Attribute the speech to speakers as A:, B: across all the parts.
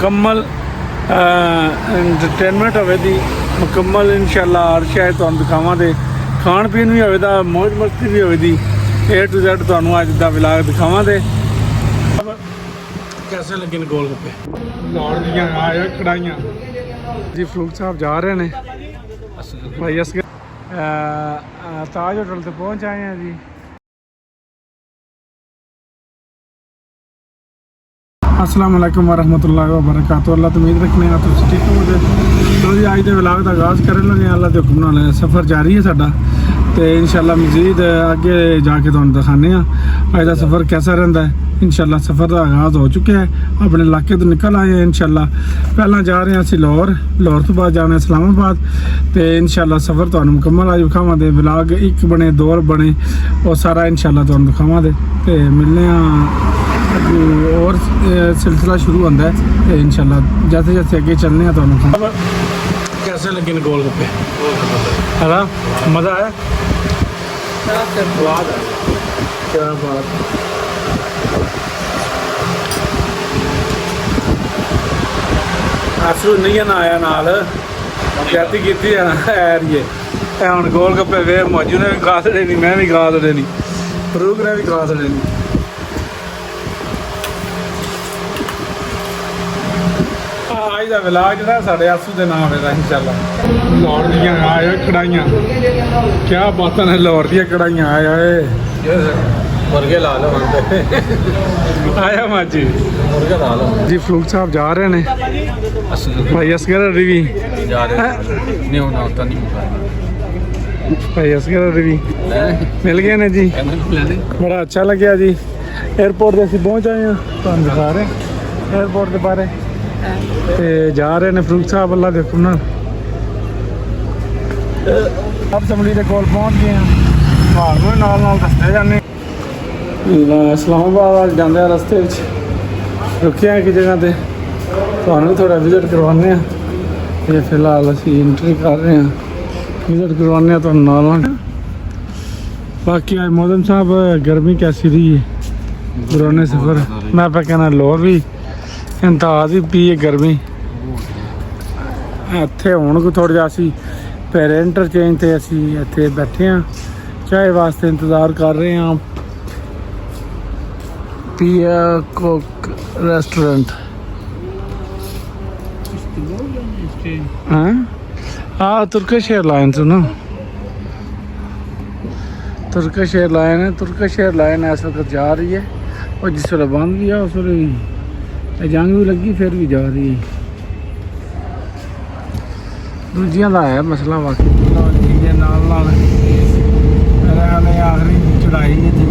A: मुकम्मल एंटरटेनमेंट होगी मुकम्मल इंशाल्लाह हर शायद तुहानू दिखावांगे खाण पीन भी होगा मौज मस्ती भी होगी A to Z तुहानू अज दा व्लॉग दिखावांगे। कैसे लगे ने गोल गप्पे लाहौर दियां आया कढ़ाइयां जी। फरूक साहब जा रहे हैं भाई असगर ताज होटल से पहुंच आए हैं जी। अस्सलाम वालेकुम वरहमतुल्लाहि वबरकातुहू। अल्लाह तो उम्मीद रखने तो ठीक हो गए। तो जी अज के व्लॉग का आगाज़ करन लगे अल्लाह के हुक्म नाल। सफ़र जारी है साडा तो इंशाल्लाह मज़ीद अगे जाके तुहानू दिखाने अज का सफ़र कैसा रहिंदा है। इंशाल्लाह सफ़र का आगाज़ हो चुका है। अपने इलाके तो निकल आए हैं इंशाल्लाह। पहला जा रहे हैं असीं लाहौर तो बाद जाना इस्लामाबाद तो इंशाल्लाह सफ़र तुहानू मुकम्मल अज विखावांगे। व्लॉग एक बने दो बने और सारा इंशाल्लाह तुहानू दिखावांगे तो मिलने और सिलसिला शुरू होता है तो इंशाल्लाह जैसे जैसे अगे चलने हैं। तुहानू कैसे लगे ने गोल गप्पे है ना मज़ा आया क्या बात। आसू नहीं ना आया नाल कहती की है हम गोल गप्पे वे मौजू ने भी खा छड़े नहीं मैं भी खा छड़े नहीं फरूक ने भी खा छड़े नहीं। आज का व्लॉग जो साढ़े आसू के नाम है इंशाल्लाह। लाहौर दियां आया कढ़ाइयां क्या बात है लाहौर दियां कढ़ाइयां आया मुर्गे ला लो आया माजी मुर्गे ला लो जी। फरूक साहब जा रहे हैं भाई असगर भी जा रहे नहीं होना होता नहीं भाई असगर भी मिल गए ने जी। बड़ा अच्छा लगे जी। एयरपोर्ट से असीं पहुँच आए हैं तुहानू दिखा रहे एयरपोर्ट के बारे ते जा रहे हैं फरूक साहब अल्लाह के हुक्म नाल। अब असम्बली के कोल पहुँच गए हैं नाल नाल दसते जाने इस्लामाबाद जाते रस्ते रुके हैं एक जगह पे तुहानू थोड़ा विजिट करवाने ये फिलहाल असीं एंट्री कर रहे हैं विजिट करवाने तुहानू नाल नाल। बाकी आज मौसम साहब गर्मी कैसी रही है पुराने सफ़र मैं पे कहना लाहौर भी इंतहा भी पी है गर्मी इत्थे हुण कोई थोड़ा जिहा असीं फिर इंटरचेंज ते असीं इत्थे बैठे हाँ चाय वास्ते इंतज़ार कर रहे हैं पिया कोक रेस्टोरेंट हाँ तुर्किश एयरलाइंस ना तुर्किश एयरलाइन इस वक्त जा रही है और जिस वेले बंद भी है उस वेले भी जंग भी लगी फिर भी जा रही है। दूजियां का है मसला बाकी नाल आखिरी चढ़ाई है जी।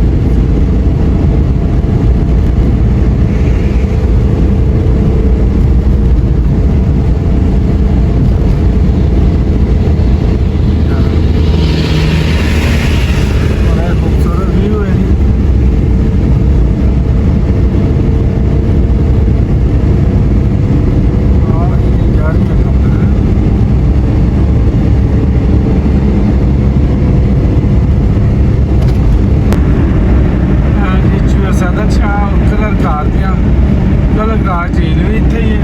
A: झील भी इत्थे ही है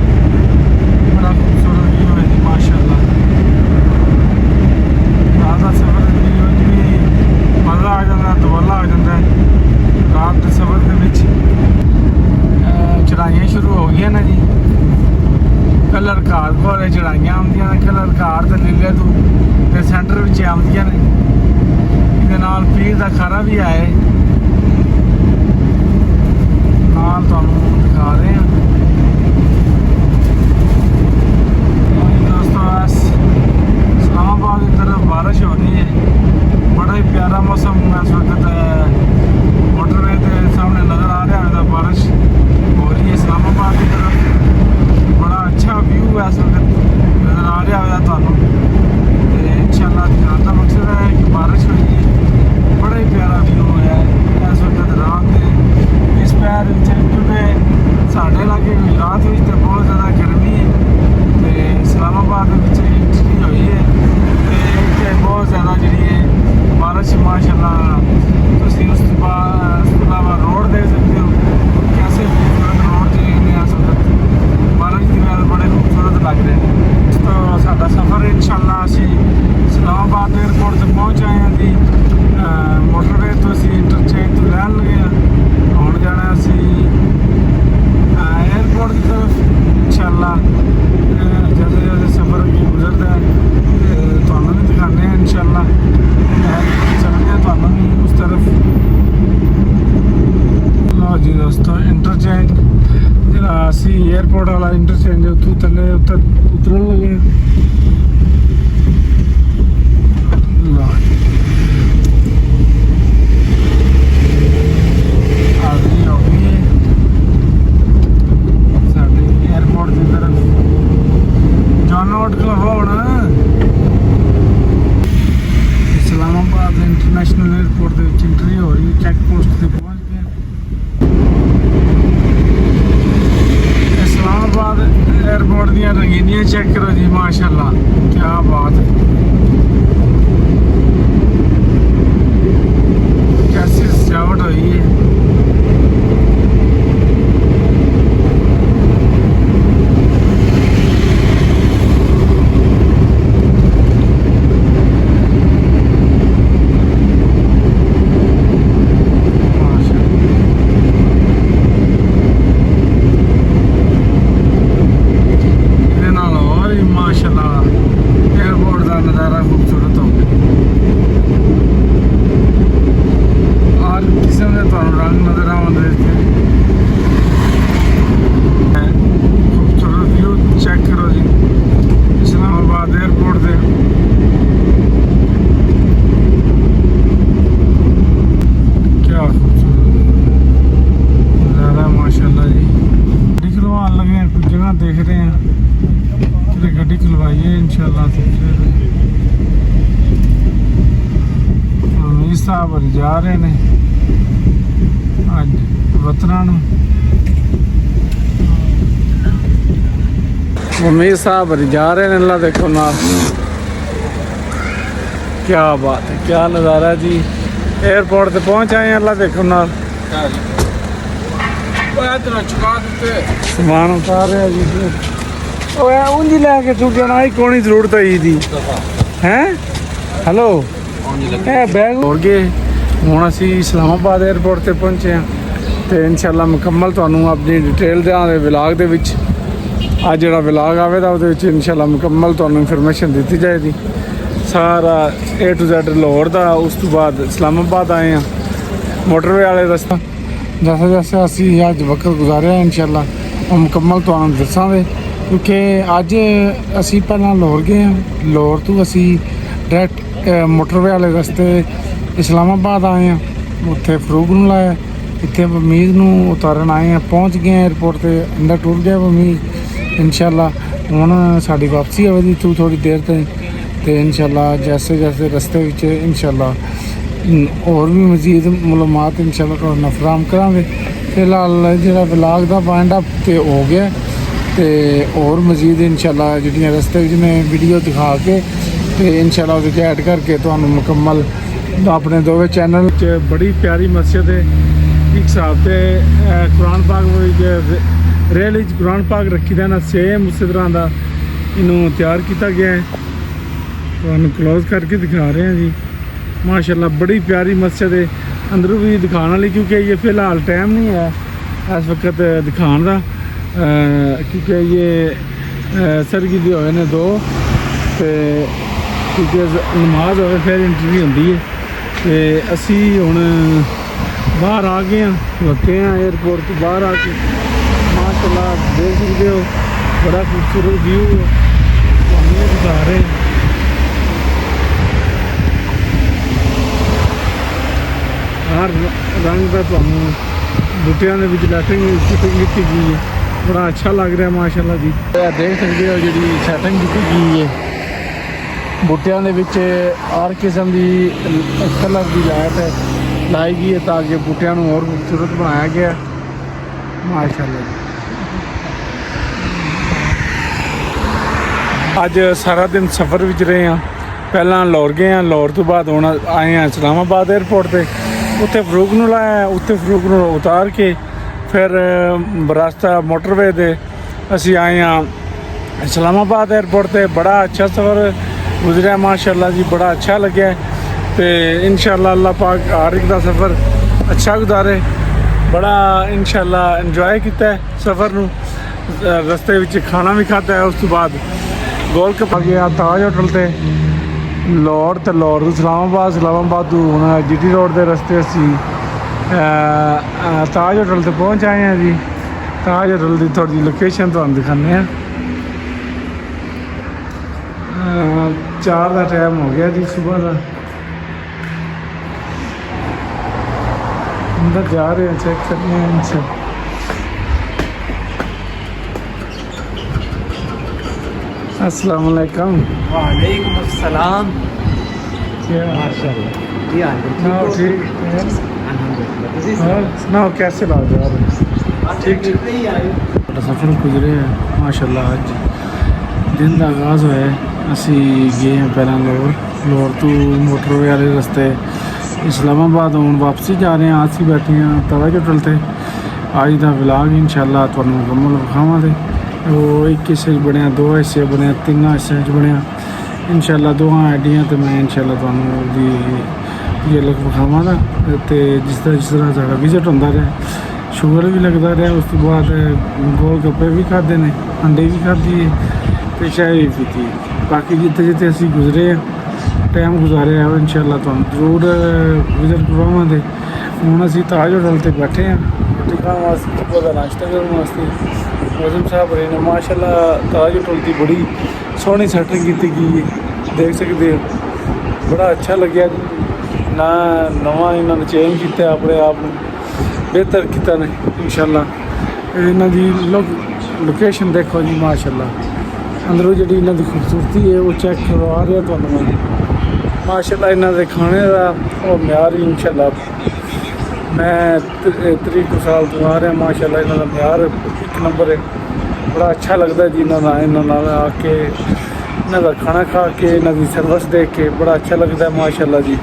A: बड़ा खूबसूरत व्यू है जी माशाअल्लाह। रात का सफ़र भी मज़ा आ जाता दवाला आ जाता है। रात के सफ़र के चढ़ाइयाँ शुरू हो गई ना जी। कलर कार को चढ़ाइयां आउंदियां ने कलर कार तो नीले तू सेंटर में आउंदियां ने इहदे नाल पीर दा खारा भी आए नाल तुहानू दिखा रहे हैं। इस्लामाबाद की तरफ बारिश हो रही है बड़ा ही प्यारा मौसम इस वक्त मोटरवे के सामने नज़र आ रहा है बारिश हो रही है इस्लामाबाद की तरफ। बड़ा अच्छा व्यू है इस वक्त नज़र आ रहा है तुहानू इंशाअल्लाह दिखाने का मकसद है कि बारिश हुई है बड़ा ही प्यारा व्यू है इस वक्त रात के इस पैर क्योंकि साढ़े इलाके वाला इंटरचेंज उतू थले उतरन लगे एयरपोर्ट की तरफ जाना होटल होना इस्लामाबाद इंटरनेशनल एयरपोर्ट के एंट्री हो रही चेक पोस्ट से पहुंच गए इस्लामाबाद एयरपोर्ट दी रंगीनियां चेक करो जी माशाल्लाह क्या बात है कैसी सजावट हुई है देख रहे हैं फिर गड्डी खुलवाइए इंशाल्लाह अमीर साहब जा रहे ने अज वतना अमीर साहब जा रहे हैं अल्लाह देखो ना क्या बात है क्या नज़ारा जी एयरपोर्ट पे पहुंच आए हैं अल्लाह देखो ना समान उतार रहे जी उंज लैके चुकना ही कोई जरूरत आई थी हैं हेलो बैग हो गए हूँ असी इस्लामाबाद एयरपोर्ट से पहुंचे हैं तो इंशाल्लाह मुकम्मल तुहानू अपनी डिटेल देंगे विलाग दे विच अज जिहड़ा विलाग आवेगा उहदे विच इंशाल्लाह मुकम्मल तुहानू इंफॉर्मेशन दी जाएगी सारा A to Z लाहौर दा उस तो बाद इस्लामाबाद आए हैं मोटरवे वाले रस्ता जैसे जैसे असी अज वक्त गुजारे इंशाल्लाह और मुकम्मल तुहानू दसांगे क्योंकि अज असी पहला लाहौर गए हैं लाहौर तो असी डायरैक्ट मोटरवे वाले रस्ते इस्लामाबाद आए हैं उत्थे फरूक नूं लाया इत्थे बमीज़ नूं उतारन आए हैं पहुँच गए एयरपोर्ट ते अंदर टुर गया बमीज़ इंशाल्लाह हुण साडी वापसी होवेगी थोड़ी देर तक तो इंशाल्लाह जैसे जैसे रस्ते विच इंशाल्लाह और भी मजीद मालूमात इंशाल्लाह तुहानू फराहम करांगे फिलहाल जिहड़ा व्लॉग दा वाइंड अप ते हो गया तो और मजीद इंशाल्लाह जिहड़ियां रस्ते विच मैं वीडियो दिखा के तो इंशाल्लाह उहदे ऐड करके तुहानू मुकम्मल अपने दोवें चैनल च बड़ी प्यारी मस्जिद है एक हिसाब से कुरान पाक रेल कुरान पाक रखी दा ना सेम उस तरह का इनू तैयार किया गया है तुहानू क्लोज करके दिखा रहे हैं जी माशाल्लाह बड़ी प्यारी मस्जिद है अंदरों भी दिखाने वाली क्योंकि ये फ़िलहाल टाइम नहीं है इस वक्त दिखाने का क्योंकि ये सरगी दे होए ने दो तो क्योंकि नमाज हो फिर इंटरव्यू होंगी है तो असी हुण बाहर आ गए हैं खलोते हैं एयरपोर्ट तो बाहर आके माशाल्लाह देख सकते हो बड़ा खूबसूरत व्यू दिखा रहे हैं हर रंग का तुहानू बूटियां दे विच लाइटिंग की गई है बड़ा अच्छा लग रहा है माशाल्लाह जी देख सकते हो जी सैटिंग की गई है बूटियां दे विच हर किस्म की कलर की लाइट लाई गई है ताकि बूटियां नू और खूबसूरत बनाया गया माशाल्लाह जी अज सारा दिन सफ़र विच रहे हैं पहला लाहौर गए हैं लाहौर तो बाद हुण आए हैं इस्लामाबाद एयरपोर्ट पर उत्थे फरूक नूं लाया उत्थे फरूक नूं उतार के फिर रास्ता मोटरवे दे असी आए हैं इस्लामाबाद एयरपोर्ट पे बड़ा अच्छा सफ़र गुजरा माशाल्लाह जी बड़ा अच्छा लग्या तो इंशाल्लाह अल्लाह पाक हर एक दा सफ़र अच्छा गुजारे बड़ा इंशाल्लाह इंजॉय किया सफ़र नूं रस्ते विच खाना भी खाता है उस तो बाद गोल कप आ गया ताज होटल ते लाहौर तो लाहौर तो इस्लामाबाद तो हुण GT रोड के रस्ते असी ताज होटल से पहुँच आए हैं जी ਤਾਜ ਹੋਟਲ ਦੀ ਥੋੜੀ ਲੋਕੇਸ਼ਨ ਤੁਹਾਨੂੰ ਦਿਖਾਉਂਦੇ ਆ। 4 ਦਾ ਟਾਈਮ ਹੋ ਗਿਆ ਜੀ ਸੁਬਾਹ ਦਾ। अंदर जा रहे हैं, चेक करने हैं इनसे। अस्सलाम वालेकुम।
B: वालेकुम अस्सलाम।
A: क्या
B: माशाल्लाह। जी हाँ जी,
A: ना ठीक है।
B: अल्हम्दुलिल्लाह।
A: और ना कैसे बात है ठीक छोटा सफ़र गुजरे है माशाल्लाह। अज दिन का आगाज़ होया है। असी गए हैं पहला लाहौर तो मोटरवे वाले रस्ते इस्लामाबाद हूँ वापसी जा रहे हैं। आसी बैठे हैं ताज होटल से। अज का व्लॉग इंशाल्लाह तुहानू मुकम्मल विखावांगे। वो एक हिस्से बनया, 2 हिस्से बनया, 3 हिस्सों बनया इंशाल्लाह। 2 आइडिया तो मैं इंशाल्लाह तुहानू दी झलक विखावांगा। तो जिस तरह साडा विजिट होंदा रहा, शुगर भी लगता रहा। उस तो बाद गोल गप्पे भी खाते ने, अंडे भी खाधी है, तो चाय भी पीती है। बाकी जिते जिते असी गुजरे हैं टाइम गुजारे है इंशाल्लाह तुहानू जरूर विजिट करवावांगे। हुण असी ताज होटल ते बैठे हैं रोटी खाने वास्ते, सुबह का नाश्ता करने वास्ते। मौसम साहब रहे ने माशाल्लाह। ताज होटल की बड़ी सोहनी सैटिंग की गई है, देख सकते हो। बड़ा अच्छा लग्या ना, नवा इन्होंने चेंज किया अपने आप को, बेहतर किया ने इंशाल्लाह। इन्हों की लोकेशन देखो जी माशाल्लाह। अंदरों जी इन्हों की खूबसूरती है वो चेक करवा रहा तुहानू माशाल्लाह। इन्हों के खाने का वो म्यार ही इंशाल्लाह, मैं 3 साल तो आ रहा माशाल्लाह। इन्हों का म्यार 1 नंबर है। बड़ा अच्छा लगता है जी इन्होंने आके इन्हों का खाना खा के, इन्हों की सर्विस देख के बड़ा अच्छा लगता है माशाल्लाह जी।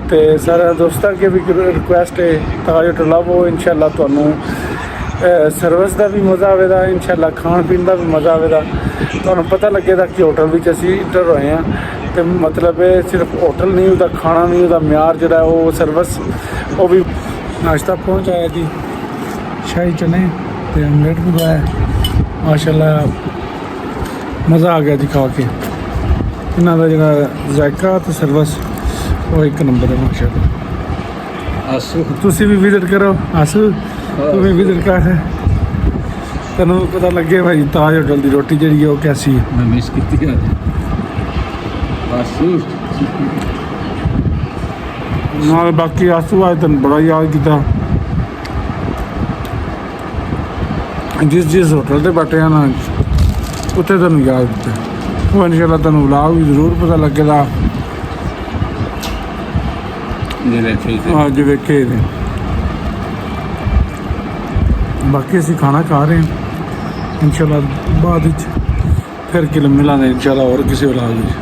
A: तो सारे दोस्तों के भी रिक्वेस्ट है ताज होटल आवो इंशाल्लाह। तुहानू सर्विस का भी मज़ा आएगा इंशाल्लाह, खान पीन का भी मज़ा आएगा। तुहानू पता लगेगा कि होटल में असी इंटर होए हैं। तो मतलब सिर्फ होटल नहीं, उसका खाना नहीं, उसका म्यार जोड़ा वो सर्विस वो भी। नाश्ता पहुँच आया जी, शाही चने तो ऑमलेट मंगवाया माशाल्लाह। मज़ा आ गया जी खा के। इन्हों का जोड़ा जायका तो सर्विस वो 1 नंबर है माशाल्लाह।
B: आसू
A: तुसी भी विजिट करो। आसू तू भी विजिट कर, तेनों पता लगे भाई ताज होटल की रोटी जी वो कैसी है।
B: मैं मिस की आसू
A: नाल बाकी आसू आज तेन बड़ा याद किया। जिस होटल से बैठे हैं ना उत्थे तेन याद किया। वो इंशाल्लाह तेन व्लॉग भी जरूर पता लगेगा जो वेखे। बाकी असी खाना खा रहे हैं इंशाल्लाह बाद फिर मिलांगे इंशाल्लाह और किसी व्लॉग में।